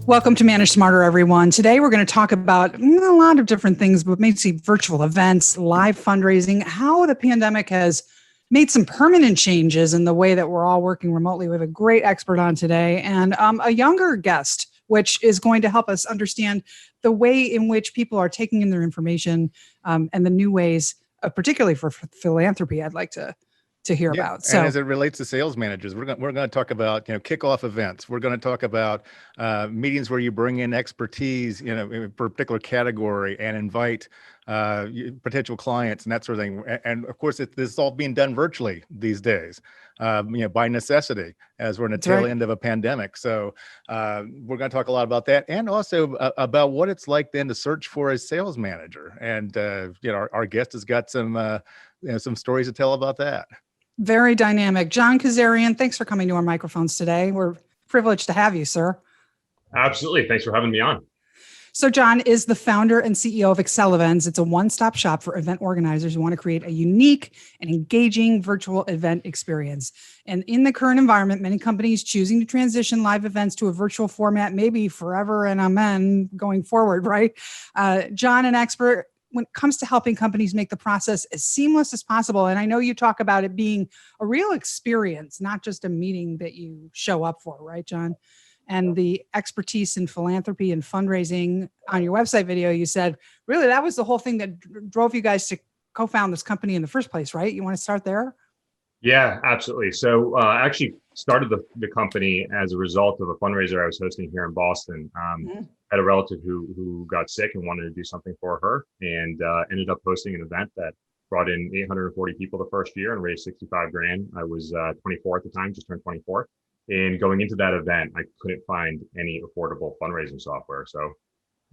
Welcome to Manage Smarter, everyone. Today, we're going to talk about a lot of different things, but mainly virtual events, live fundraising, how the pandemic has made some permanent changes in the way that we're all working remotely. We have a great expert on today and a younger guest, which is going to help us understand the way in which people are taking in their information and the new ways, particularly for philanthropy, I'd like to hear about. So, and as it relates to sales managers, we're going to talk about, kickoff events. We're going to talk about meetings where you bring in expertise, for a particular category and invite potential clients and that sort of thing. And of course, this is all being done virtually these days, by necessity, as we're in the tail end of a pandemic. So we're going to talk a lot about that, and also about what it's like then to search for a sales manager. And our guest has got some stories to tell about that. Very dynamic. John Kazarian, thanks for coming to our microphones today. We're privileged to have you, sir. Absolutely. Thanks for having me on. So John is the founder and CEO of Accelevents. It's a one-stop shop for event organizers who want to create a unique and engaging virtual event experience. And in the current environment, many companies choosing to transition live events to a virtual format, maybe forever and amen going forward, right? John, an expert when it comes to helping companies make the process as seamless as possible. And I know you talk about it being a real experience, not just a meeting that you show up for, right, John? And the expertise in philanthropy and fundraising on your website video, you said, really, that was the whole thing that drove you guys to co-found this company in the first place, right? You want to start there? Yeah, absolutely. So I actually started the company as a result of a fundraiser I was hosting here in Boston. I had a relative who got sick and wanted to do something for her, and ended up hosting an event that brought in 840 people the first year and raised 65 grand. I was 24 at the time, just turned 24. And going into that event, I couldn't find any affordable fundraising software. So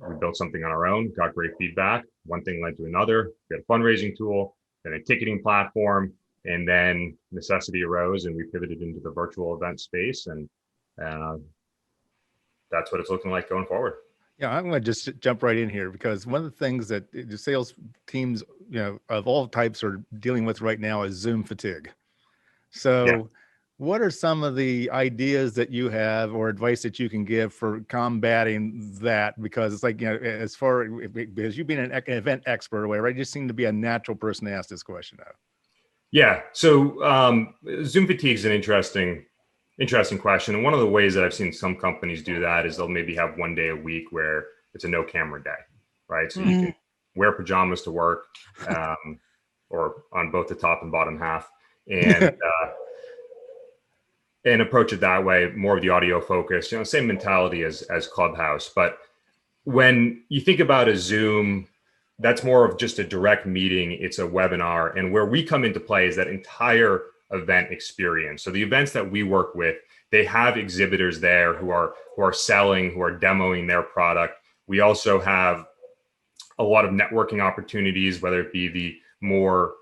we built something on our own, got great feedback. One thing led to another. We had a fundraising tool, then a ticketing platform, and then necessity arose and we pivoted into the virtual event space. And that's what it's looking like going forward. Yeah, I'm going to just jump right in here, because one of the things that the sales teams, of all types are dealing with right now is Zoom fatigue. So what are some of the ideas that you have or advice that you can give for combating that? Because it's like, because you being an event expert or whatever, you just seem to be a natural person to ask this question of. Yeah. So Zoom fatigue is an interesting question. And one of the ways that I've seen some companies do that is they'll maybe have one day a week where it's a no camera day, right? So you can wear pajamas to work, or on both the top and bottom half, and and approach it that way, more of the audio focus, same mentality as Clubhouse. But when you think about a Zoom, that's more of just a direct meeting. It's a webinar. And where we come into play is that entire event experience. So the events that we work with, they have exhibitors there who are selling, who are demoing their product. We also have a lot of networking opportunities, whether it be the more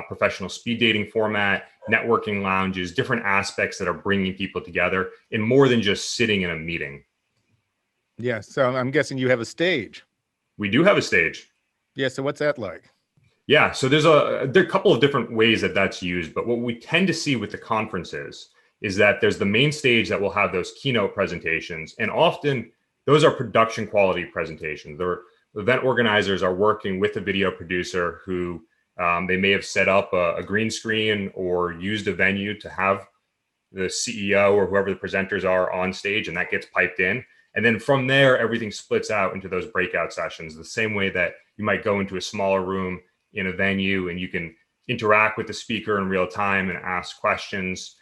professional speed dating format, networking lounges, different aspects that are bringing people together, and more than just sitting in a meeting. Yeah. So I'm guessing you have a stage. We do have a stage. Yeah. So what's that like? Yeah. So there are a couple of different ways that that's used, but what we tend to see with the conferences is that there's the main stage that will have those keynote presentations. And often those are production quality presentations. The event organizers are working with a video producer who they may have set up a green screen or used a venue to have the CEO or whoever the presenters are on stage, and that gets piped in. And then from there, everything splits out into those breakout sessions, the same way that you might go into a smaller room in a venue and you can interact with the speaker in real time and ask questions.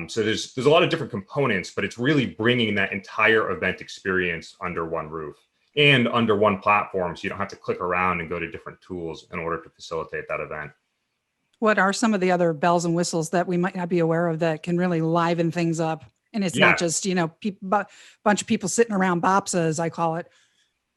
So there's a lot of different components, but it's really bringing that entire event experience under one roof and under one platform, so you don't have to click around and go to different tools in order to facilitate that event. What are some of the other bells and whistles that we might not be aware of that can really liven things up? And it's not just, bunch of people sitting around BOPSA, as I call it.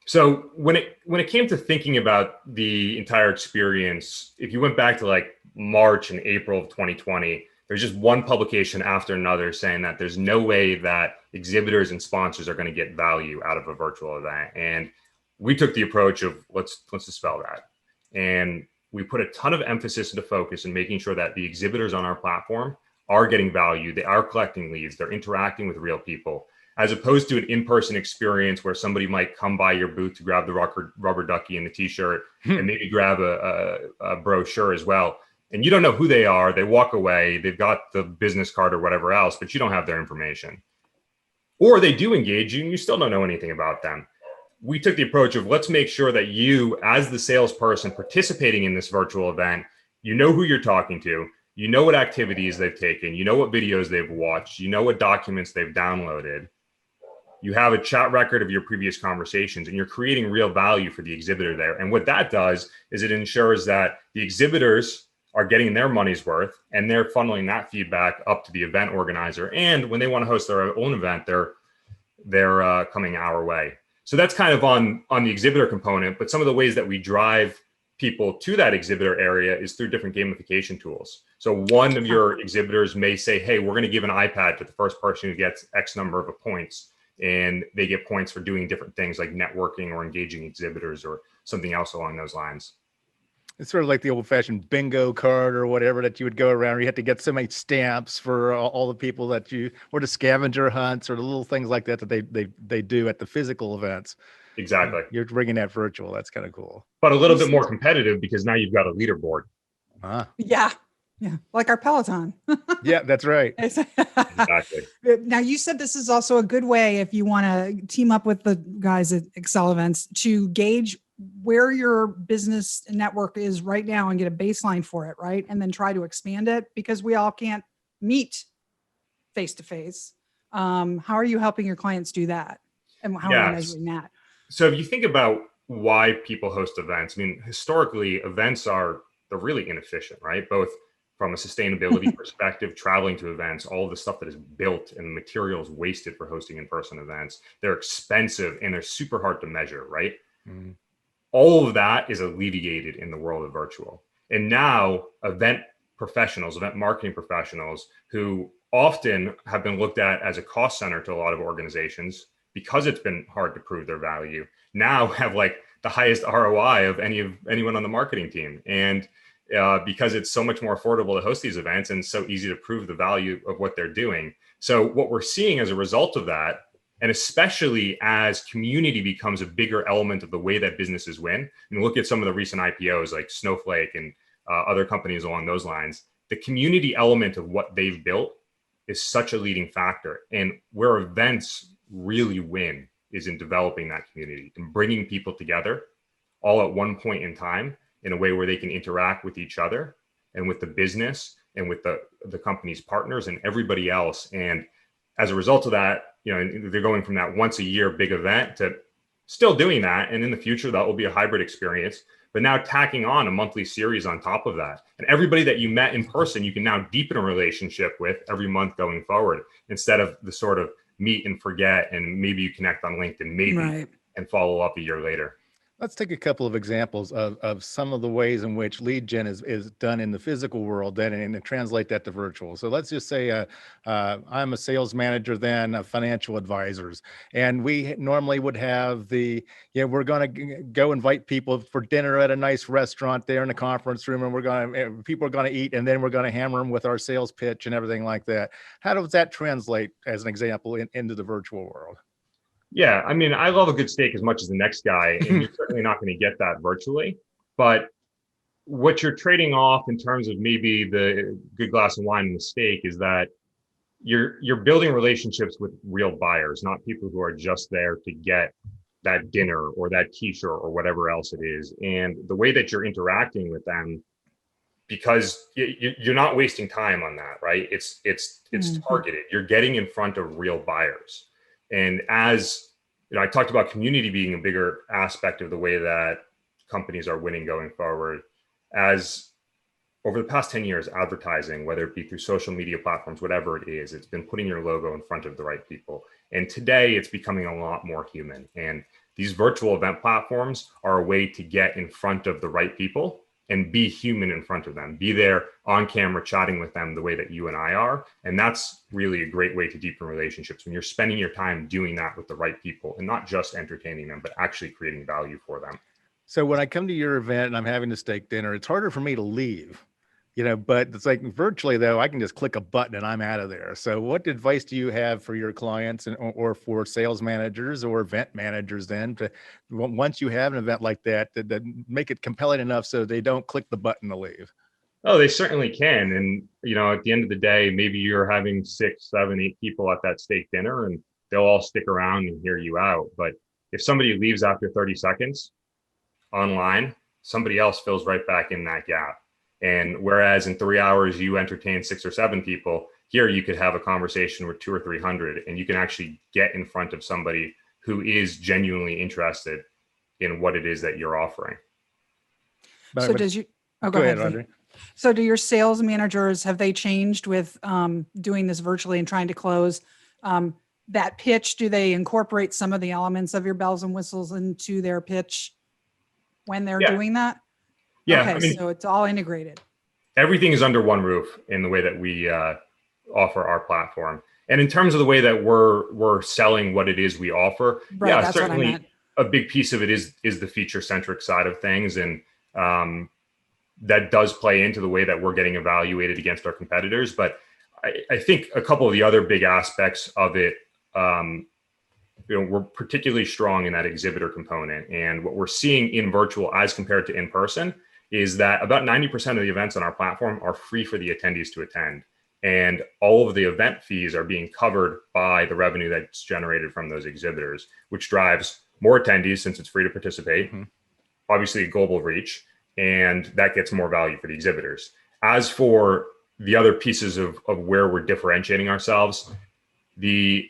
So when it came to thinking about the entire experience, if you went back to like March and April of 2020, there's just one publication after another saying that there's no way that exhibitors and sponsors are going to get value out of a virtual event. And we took the approach of let's dispel that. And we put a ton of emphasis into focus in making sure that the exhibitors on our platform are getting value. They are collecting leads. They're interacting with real people. as opposed to an in-person experience where somebody might come by your booth to grab the rubber ducky and the t-shirt and maybe grab a brochure as well. And you don't know who they are. They walk away, they've got the business card or whatever else, but you don't have their information. Or they do engage you and you still don't know anything about them. We took the approach of let's make sure that you, as the salesperson participating in this virtual event, you know who you're talking to, you know what activities they've taken, you know what videos they've watched, you know what documents they've downloaded. You have a chat record of your previous conversations, and you're creating real value for the exhibitor there. And what that does is it ensures that the exhibitors are getting their money's worth, and they're funneling that feedback up to the event organizer. And when they want to host their own event, they're coming our way. So that's kind of on the exhibitor component. But some of the ways that we drive people to that exhibitor area is through different gamification tools. So one of your exhibitors may say, hey, we're going to give an iPad to the first person who gets X number of points. And they get points for doing different things like networking or engaging exhibitors or something else along those lines. It's sort of like the old-fashioned bingo card or whatever that you would go around. You had to get so many stamps for all the people that you, or the scavenger hunts or the little things like that they do at the physical events. Exactly. You're bringing that virtual. That's kind of cool. But a little bit more competitive because now you've got a leaderboard. Yeah. Yeah. Like our Peloton. Yeah, that's right. Exactly. Now, you said this is also a good way if you want to team up with the guys at Accelevents to gauge where your business network is right now and get a baseline for it, right? And then try to expand it because we all can't meet face to face. How are you helping your clients do that? And how are you measuring that? So if you think about why people host events, I mean, historically, events they're really inefficient, right? Both from a sustainability perspective, traveling to events, all of the stuff that is built and materials wasted for hosting in-person events, they're expensive and they're super hard to measure, right? Mm. All of that is alleviated in the world of virtual. And now event professionals, event marketing professionals who often have been looked at as a cost center to a lot of organizations because it's been hard to prove their value, now have like the highest ROI of anyone on the marketing team. And because it's so much more affordable to host these events and so easy to prove the value of what they're doing. So what we're seeing as a result of that, and especially as community becomes a bigger element of the way that businesses win, and look at some of the recent IPOs like Snowflake and other companies along those lines, the community element of what they've built is such a leading factor. And where events really win is in developing that community and bringing people together all at one point in time in a way where they can interact with each other and with the business and with the company's partners and everybody else. And as a result of that, they're going from that once a year big event to still doing that. And in the future, that will be a hybrid experience, but now tacking on a monthly series on top of that. And everybody that you met in person, you can now deepen a relationship with every month going forward, instead of the sort of meet and forget. And maybe you connect on LinkedIn, maybe, and follow up a year later. Let's take a couple of examples of some of the ways in which lead gen is done in the physical world then and translate that to virtual. So let's just say I'm a sales manager then of financial advisors, and we normally would have we're going to go invite people for dinner at a nice restaurant there in the conference room, and people are going to eat, and then we're going to hammer them with our sales pitch and everything like that. How does that translate as an example into the virtual world? Yeah, I mean, I love a good steak as much as the next guy, and you're certainly not going to get that virtually. But what you're trading off in terms of maybe the good glass of wine and the steak is that you're building relationships with real buyers, not people who are just there to get that dinner or that t-shirt or whatever else it is. And the way that you're interacting with them, because you're not wasting time on that, right? It's targeted. You're getting in front of real buyers. And as I talked about community being a bigger aspect of the way that companies are winning going forward, as over the past 10 years, advertising, whether it be through social media platforms, whatever it is, it's been putting your logo in front of the right people. And today it's becoming a lot more human. And these virtual event platforms are a way to get in front of the right people and be human in front of them, be there on camera, chatting with them the way that you and I are. And that's really a great way to deepen relationships when you're spending your time doing that with the right people and not just entertaining them, but actually creating value for them. So when I come to your event and I'm having a steak dinner, it's harder for me to leave but it's like virtually though, I can just click a button and I'm out of there. So what advice do you have for your clients or for sales managers or event managers then to, once you have an event like that, that make it compelling enough so they don't click the button to leave? Oh, they certainly can. And, at the end of the day, maybe you're having 6, 7, 8 people at that steak dinner and they'll all stick around and hear you out. But if somebody leaves after 30 seconds online, somebody else fills right back in that gap. And whereas in 3 hours, you entertain 6 or 7 people, here you could have a conversation with 200 or 300, and you can actually get in front of somebody who is genuinely interested in what it is that you're offering. So go ahead, Audrey. So do your sales managers, have they changed with doing this virtually and trying to close that pitch? Do they incorporate some of the elements of your bells and whistles into their pitch when they're doing that? Yeah. Okay, so it's all integrated. Everything is under one roof in the way that we offer our platform. And in terms of the way that we're selling what it is we offer, right, that's certainly what I meant. A big piece of it is the feature-centric side of things. And that does play into the way that we're getting evaluated against our competitors. But I think a couple of the other big aspects of it, we're particularly strong in that exhibitor component. And what we're seeing in virtual as compared to in person is that about 90% of the events on our platform are free for the attendees to attend. And all of the event fees are being covered by the revenue that's generated from those exhibitors, which drives more attendees since it's free to participate, obviously global reach, and that gets more value for the exhibitors. As for the other pieces of where we're differentiating ourselves, the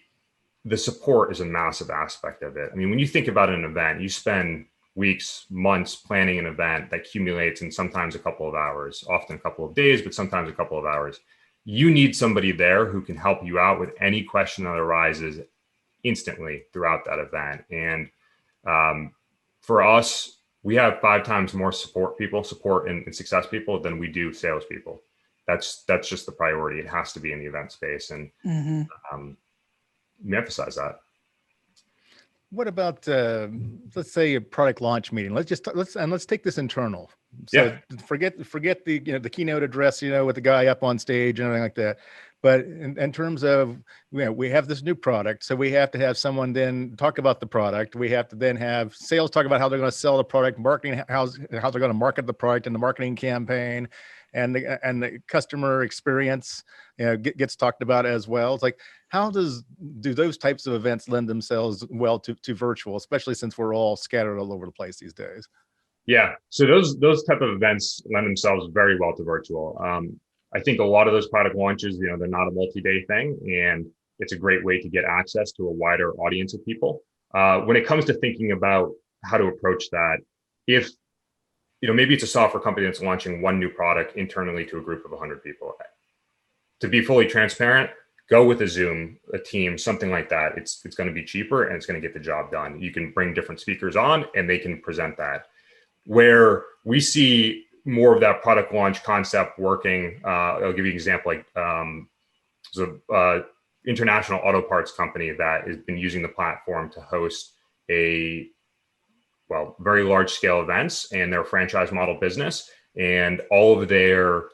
support is a massive aspect of it. I mean, when you think about an event, you spend weeks, months planning an event that accumulates in sometimes a couple of hours, often a couple of days, but sometimes a couple of hours. You need somebody there who can help you out with any question that arises instantly throughout that event. And for us, we have 5 times more support and success people than we do salespeople. That's just the priority. It has to be in the event space. And we emphasize that. What about let's say a product launch meeting? Let's take this internal. So forget the the keynote address with the guy up on stage and everything like that. But in terms of we have this new product, so we have to have someone then talk about the product. We have to then have sales talk about how they're going to sell the product, marketing how they're going to market the product in the marketing campaign, and the customer experience gets talked about as well. It's like, how do those types of events lend themselves well to virtual, especially since we're all scattered all over the place these days? Yeah, so those type of events lend themselves very well to virtual. I think a lot of those product launches, they're not a multi-day thing, and it's a great way to get access to a wider audience of people. When it comes to thinking about how to approach that, if maybe it's a software company that's launching one new product internally to a group of 100 people. To be fully transparent, go with a Zoom, a team, something like that. It's going to be cheaper and it's going to get the job done. You can bring different speakers on and they can present that. Where we see more of that product launch concept working, I'll give you an example. Like there's a international auto parts company that has been using the platform to host very large scale events, and their franchise model business, and all of their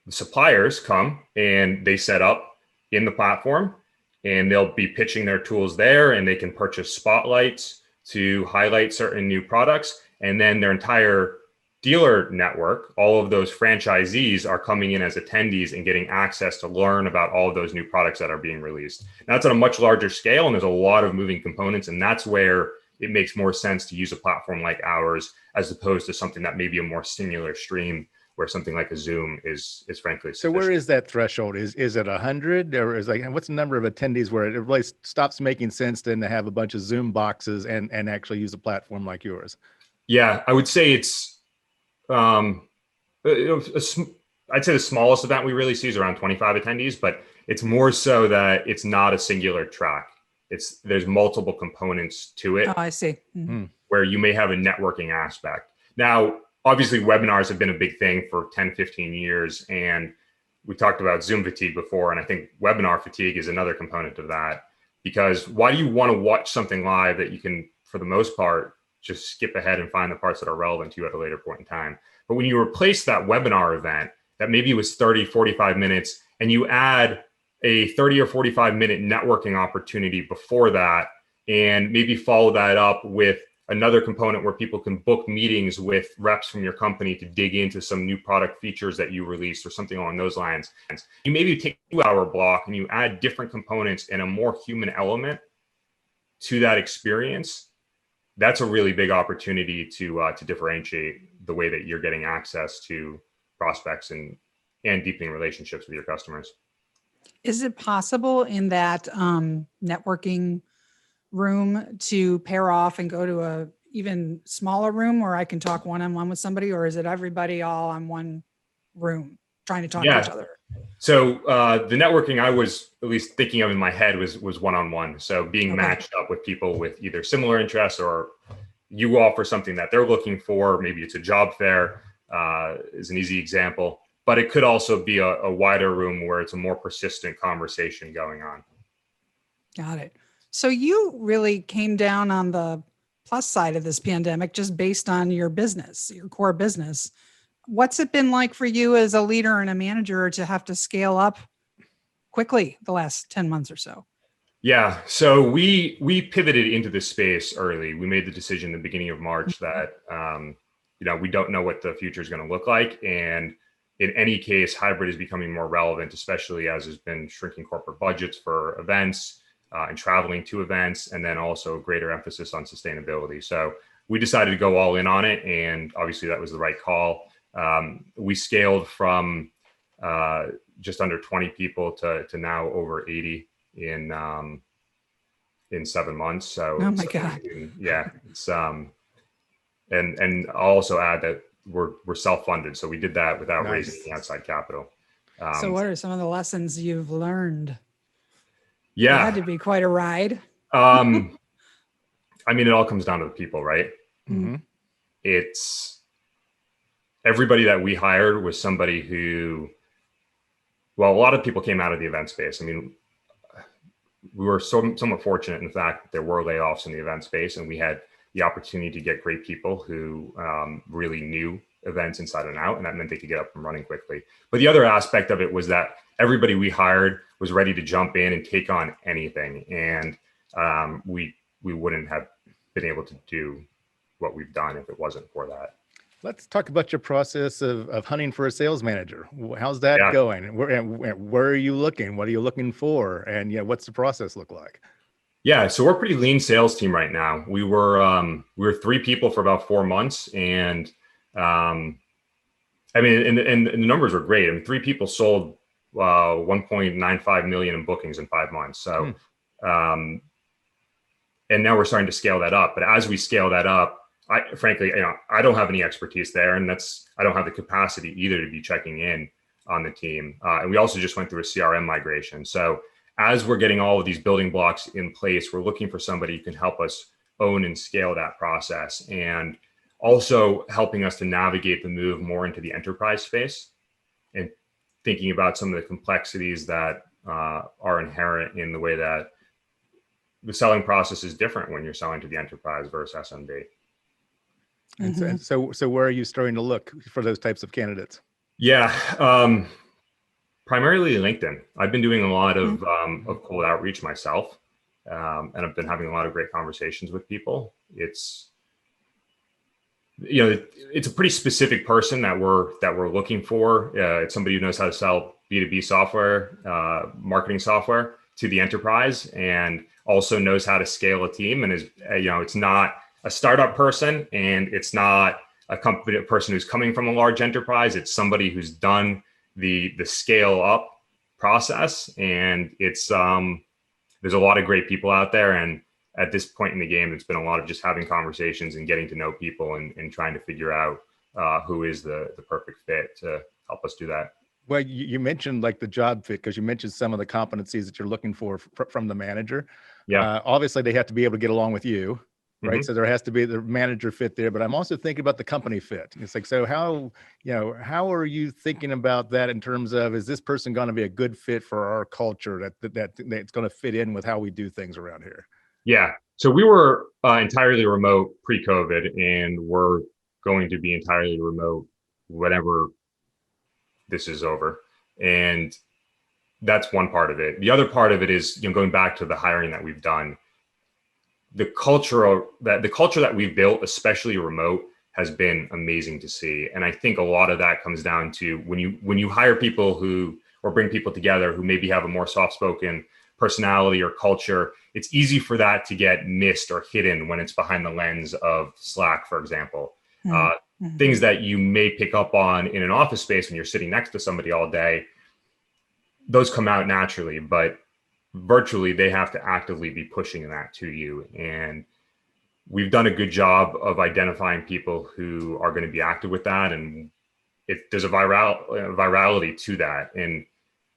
suppliers come and they set up in the platform, and they'll be pitching their tools there, and they can purchase spotlights to highlight certain new products. And then their entire dealer network, all of those franchisees are coming in as attendees and getting access to learn about all of those new products that are being released. Now, that's on a much larger scale, and there's a lot of moving components, and that's where it makes more sense to use a platform like ours as opposed to something that may be a more singular stream, where something like a Zoom is frankly sufficient. So where is that threshold? Is it 100, or is what's the number of attendees where it really stops making sense then to have a bunch of Zoom boxes and actually use a platform like yours? Yeah, I would say it's I'd say the smallest event we really see is around 25 attendees, but it's more so that it's not a singular track. There's multiple components to it. Oh, I see. Mm-hmm. Where you may have a networking aspect. Now, obviously, webinars have been a big thing for 10, 15 years. And we talked about Zoom fatigue before. And I think webinar fatigue is another component of that. Because why do you want to watch something live that you can, for the most part, just skip ahead and find the parts that are relevant to you at a later point in time. But when you replace that webinar event that maybe was 30, 45 minutes, and you add a 30 or 45-minute networking opportunity before that, and maybe follow that up with another component where people can book meetings with reps from your company to dig into some new product features that you released or something along those lines. You maybe take a 2-hour block and you add different components and a more human element to that experience. That's a really big opportunity to differentiate the way that you're getting access to prospects and deepening relationships with your customers. Is it possible in that networking room to pair off and go to a even smaller room where I can talk one-on-one with somebody, or is it everybody all on one room trying to talk to each other? So the networking I was at least thinking of in my head was one-on-one. So being matched up with people with either similar interests, or you offer something that they're looking for. Maybe it's a job fair is an easy example, but it could also be a wider room where it's a more persistent conversation going on. Got it. So you really came down on the plus side of this pandemic just based on your business, your core business. What's it been like for you as a leader and a manager to have to scale up quickly the last 10 months or so? Yeah, so we pivoted into this space early. We made the decision at the beginning of March that we don't know what the future is going to look like, and in any case, hybrid is becoming more relevant, especially as there's been shrinking corporate budgets for events and traveling to events, and then also greater emphasis on sustainability. So we decided to go all in on it, and obviously that was the right call. We scaled from just under 20 people to now over 80 in 7 months. So oh my God. Yeah, it's and I'll also add that we're self-funded, so we did that without raising any outside capital. So what are some of the lessons you've learned? Yeah, it had to be quite a ride. I mean, it all comes down to the people, right? Mm-hmm. It's everybody that we hired was somebody who, well, a lot of people came out of the event space. I mean, we were somewhat fortunate in the fact that there were layoffs in the event space, and we had the opportunity to get great people who really knew events inside and out, and that meant they could get up and running quickly. But the other aspect of it was that everybody we hired was ready to jump in and take on anything, and we wouldn't have been able to do what we've done if it wasn't for that. Let's talk about your process of hunting for a sales manager. How's that going? Where are you looking? What are you looking for? And what's the process look like? Yeah, so we're a pretty lean sales team right now. We were 3 people for about 4 months, and I mean, and the numbers were great. I mean, 3 people sold 1.95 million in bookings in 5 months. So, and now we're starting to scale that up. But as we scale that up, frankly, I don't have any expertise there, and I don't have the capacity either to be checking in on the team. And we also just went through a CRM migration. So as we're getting all of these building blocks in place, we're looking for somebody who can help us own and scale that process, and also helping us to navigate the move more into the enterprise space and thinking about some of the complexities that are inherent in the way that the selling process is different when you're selling to the enterprise versus SMB. And so where are you starting to look for those types of candidates? Yeah, primarily LinkedIn. I've been doing a lot of cold outreach myself, and I've been having a lot of great conversations with people. It's a pretty specific person that we're looking for. It's somebody who knows how to sell B2B software, marketing software to the enterprise, and also knows how to scale a team. And is it's not a startup person, and it's not a person who's coming from a large enterprise. It's somebody who's done the scale up process, and it's there's a lot of great people out there. And at this point in the game, it's been a lot of just having conversations and getting to know people and trying to figure out who is the perfect fit to help us do that. Well, you mentioned like the job fit, because you mentioned some of the competencies that you're looking for from the manager. Yeah. Obviously, they have to be able to get along with you, right? Mm-hmm. So there has to be the manager fit there, but I'm also thinking about the company fit. It's like, so how are you thinking about that in terms of, is this person going to be a good fit for our culture that's going to fit in with how we do things around here? Yeah. So we were entirely remote pre-COVID, and we're going to be entirely remote whenever this is over. And that's one part of it. The other part of it is, going back to the hiring that we've done. The culture that we've built, especially remote, has been amazing to see. And I think a lot of that comes down to when you hire people or bring people together who maybe have a more soft-spoken personality or culture, it's easy for that to get missed or hidden when it's behind the lens of Slack, for example. Things that you may pick up on in an office space when you're sitting next to somebody all day, those come out naturally, but virtually they have to actively be pushing that to you. And we've done a good job of identifying people who are going to be active with that. And if there's a virality to that. And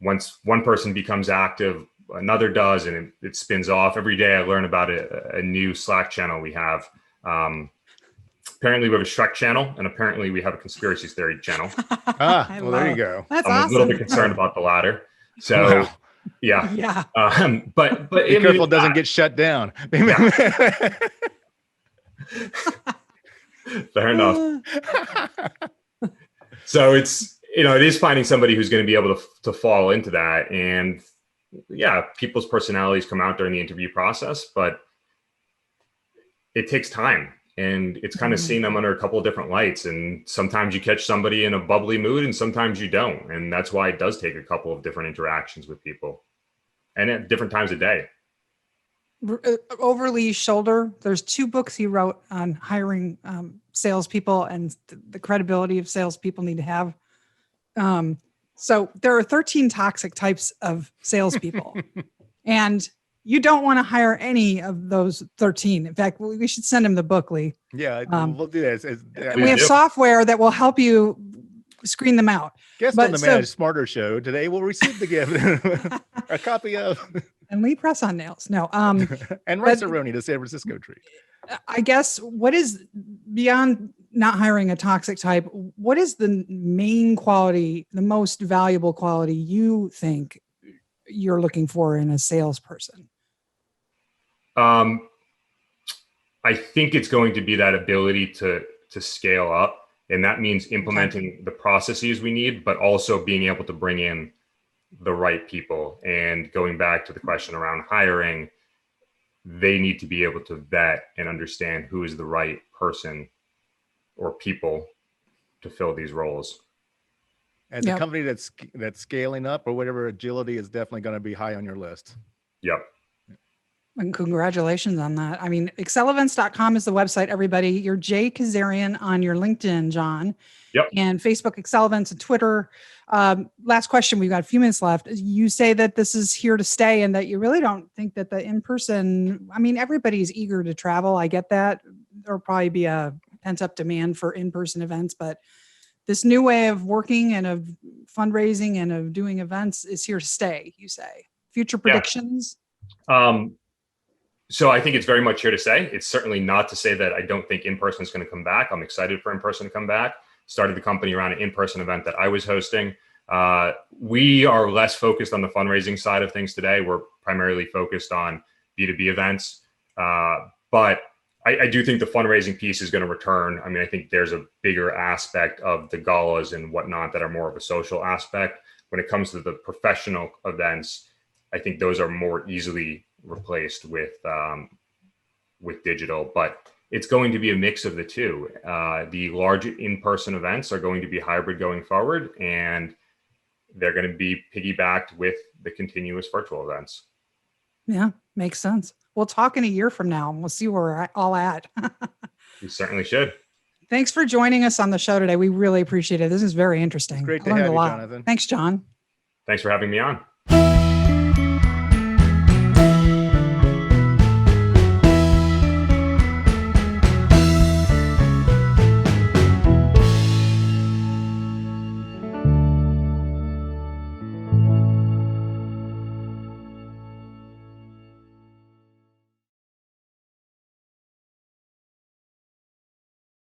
once one person becomes active, another does, and it spins off. Every day I learn about a new Slack channel we have. Apparently we have a Shrek channel, and apparently we have a conspiracy theory channel. Well, there you go. That's I'm awesome. a little bit concerned about the latter. So, Wow. yeah. Yeah. But Be careful it doesn't get shut down. Fair enough. So it's, it is finding somebody who's going to be able to fall into that. And yeah, people's personalities come out during the interview process, but it takes time. And it's kind of seeing them under a couple of different lights. And sometimes you catch somebody in a bubbly mood and sometimes you don't. And that's why it does take a couple of different interactions with people and at different times of day. Overly Shoulder, there's 2 books he wrote on hiring salespeople and the credibility of salespeople need to have. So there are 13 toxic types of salespeople. And you don't want to hire any of those 13. In fact, we should send him the book, Lee. Yeah, we'll do that. And we have software that will help you screen them out. Guest on the Managed Smarter show today will receive the gift, a copy of. And Lee press on nails. No. And Rice-A-Roni, the San Francisco tree. I guess what is beyond not hiring a toxic type, what is the main quality, the most valuable quality you think you're looking for in a salesperson? I think it's going to be that ability to scale up. And that means implementing the processes we need, but also being able to bring in the right people. And going back to the question around hiring, they need to be able to vet and understand who is the right person or people to fill these roles. As a company that's scaling up or whatever, agility is definitely going to be high on your list. Yep. And congratulations on that. I mean, Accelevents.com is the website, everybody. You're Jay Kazarian on your LinkedIn, John. Yep. And Facebook, Accelevents, and Twitter. Last question. We've got a few minutes left. You say that this is here to stay and that you really don't think that the in-person, I mean, everybody's eager to travel. I get that. There'll probably be a pent-up demand for in-person events, but this new way of working and of fundraising and of doing events is here to stay, you say. Future predictions? So I think it's very much here to stay. It's certainly not to say that I don't think in-person is going to come back. I'm excited for in-person to come back. Started the company around an in-person event that I was hosting. We are less focused on the fundraising side of things today. We're primarily focused on B2B events. But I do think the fundraising piece is going to return. I mean, I think there's a bigger aspect of the galas and whatnot that are more of a social aspect. When it comes to the professional events, I think those are more easily replaced with digital, but it's going to be a mix of the two. The large in-person events are going to be hybrid going forward, and they're going to be piggybacked with the continuous virtual events. Yeah, makes sense. We'll talk in a year from now and we'll see where we're all at. We certainly should. Thanks for joining us on the show today. We really appreciate it. This is very interesting. It's great to have you, Jonathan. Thanks, John. Thanks for having me on.